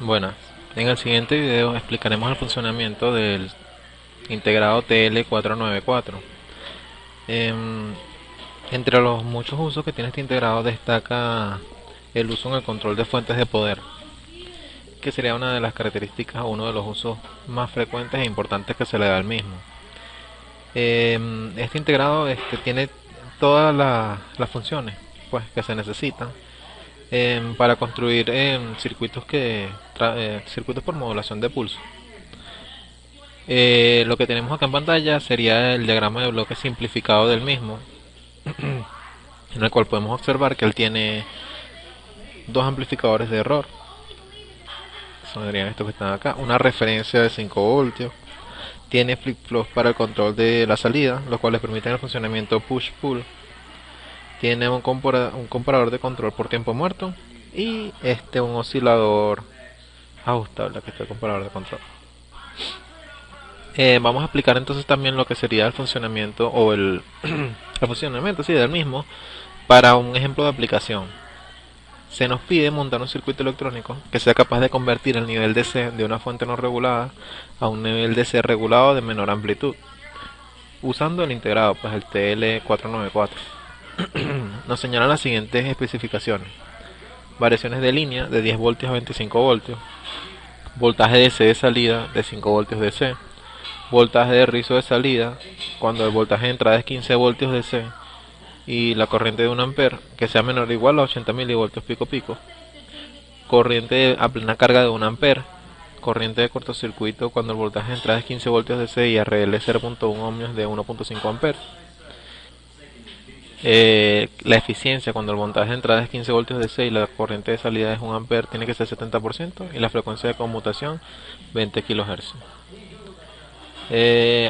Buenas, en el siguiente video explicaremos el funcionamiento del integrado TL494. Em, Entre los muchos usos que tiene este integrado destaca el uso en el control de fuentes de poder, que sería una de las características o uno de los usos más frecuentes e importantes que se le da al mismo. Este integrado tiene todas las funciones pues, que se necesitan para construir circuitos por modulación de pulso. Lo que tenemos acá en pantalla sería el diagrama de bloque simplificado del mismo, en el cual podemos observar que él tiene dos amplificadores de error, serían estos que están acá, una referencia de 5 voltios, tiene flip-flops para el control de la salida, los cuales permiten el funcionamiento push-pull, tiene un comparador de control por tiempo muerto y un oscilador ajustable, que es el comparador de control. Vamos a explicar entonces también lo que sería el funcionamiento o el funcionamiento del mismo para un ejemplo de aplicación. Se nos pide montar un circuito electrónico que sea capaz de convertir el nivel DC de una fuente no regulada a un nivel DC regulado de menor amplitud, usando el integrado, pues el TL494. Nos señalan las siguientes especificaciones: variaciones de línea de 10 voltios a 25 voltios, voltaje DC de salida de 5 voltios DC, voltaje de rizo de salida cuando el voltaje de entrada es 15 voltios DC y la corriente de 1 ampere que sea menor o igual a 80 milivoltios pico pico, corriente a plena carga de 1 ampere, corriente de cortocircuito cuando el voltaje de entrada es 15 voltios DC y RL 0.1 ohmios de 1.5 ampere. La eficiencia cuando el voltaje de entrada es 15 voltios DC y la corriente de salida es 1 ampere tiene que ser 70% y la frecuencia de conmutación 20 kHz.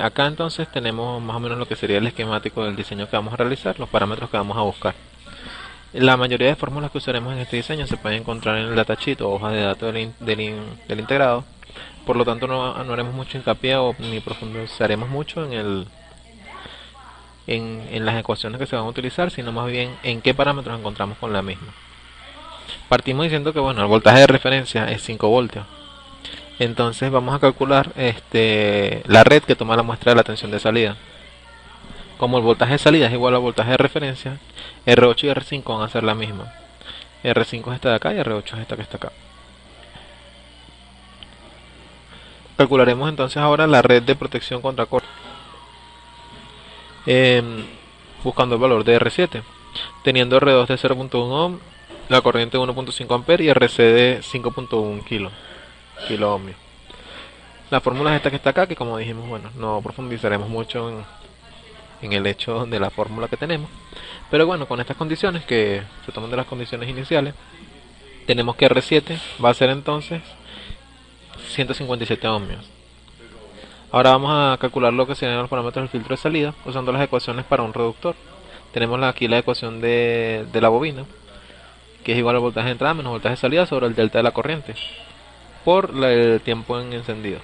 Acá entonces tenemos más o menos lo que sería el esquemático del diseño que vamos a realizar, los parámetros que vamos a buscar. La mayoría de fórmulas que usaremos en este diseño se pueden encontrar en el datasheet o hoja de datos del integrado, por lo tanto no haremos mucho hincapié ni profundizaremos mucho en las ecuaciones que se van a utilizar, sino más bien en qué parámetros encontramos con la misma. Partimos diciendo que bueno, el voltaje de referencia es 5 voltios. Entonces vamos a calcular la red que toma la muestra de la tensión de salida. Como el voltaje de salida es igual al voltaje de referencia, R8 y R5 van a ser la misma. R5 es esta de acá y R8 es esta que está acá. Calcularemos entonces ahora la red de protección contra corte, buscando el valor de R7, teniendo R2 de 0.1 ohm, la corriente de 1.5 ampere y RC de 5.1 kilo ohmios. La fórmula es esta que está acá, que como dijimos, bueno, no profundizaremos mucho en el hecho de la fórmula que tenemos, pero bueno, con estas condiciones que se toman de las condiciones iniciales, tenemos que R7 va a ser entonces 157 ohmios. Ahora vamos a calcular lo que serían los parámetros del filtro de salida usando las ecuaciones para un reductor. Tenemos aquí la ecuación de la bobina, que es igual al voltaje de entrada menos voltaje de salida sobre el delta de la corriente por el tiempo en encendido.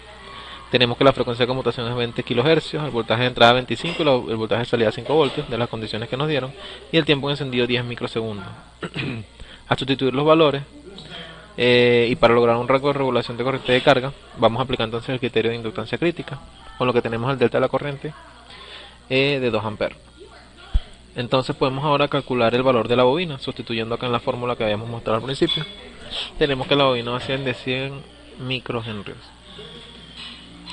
Tenemos que la frecuencia de conmutación es 20 kHz, el voltaje de entrada 25 y el voltaje de salida 5 voltios de las condiciones que nos dieron, y el tiempo en encendido 10 microsegundos. A sustituir los valores y para lograr un rango de regulación de corriente de carga, vamos a aplicar entonces el criterio de inductancia crítica, con lo que tenemos el delta de la corriente de 2 amperes. Entonces podemos ahora calcular el valor de la bobina, sustituyendo acá en la fórmula que habíamos mostrado al principio. Tenemos que la bobina va a ser de 100 microhenrios.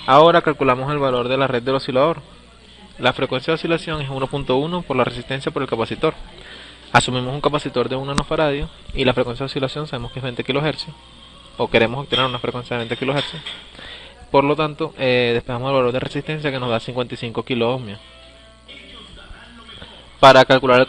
Ahora calculamos el valor de la red del oscilador. La frecuencia de oscilación es 1.1 por la resistencia por el capacitor. Asumimos un capacitor de 1 nanofaradio y la frecuencia de oscilación sabemos que es 20 kHz, o queremos obtener una frecuencia de 20 kHz. Por lo tanto, despejamos el valor de resistencia que nos da 55 kilo ohmios. Para calcular el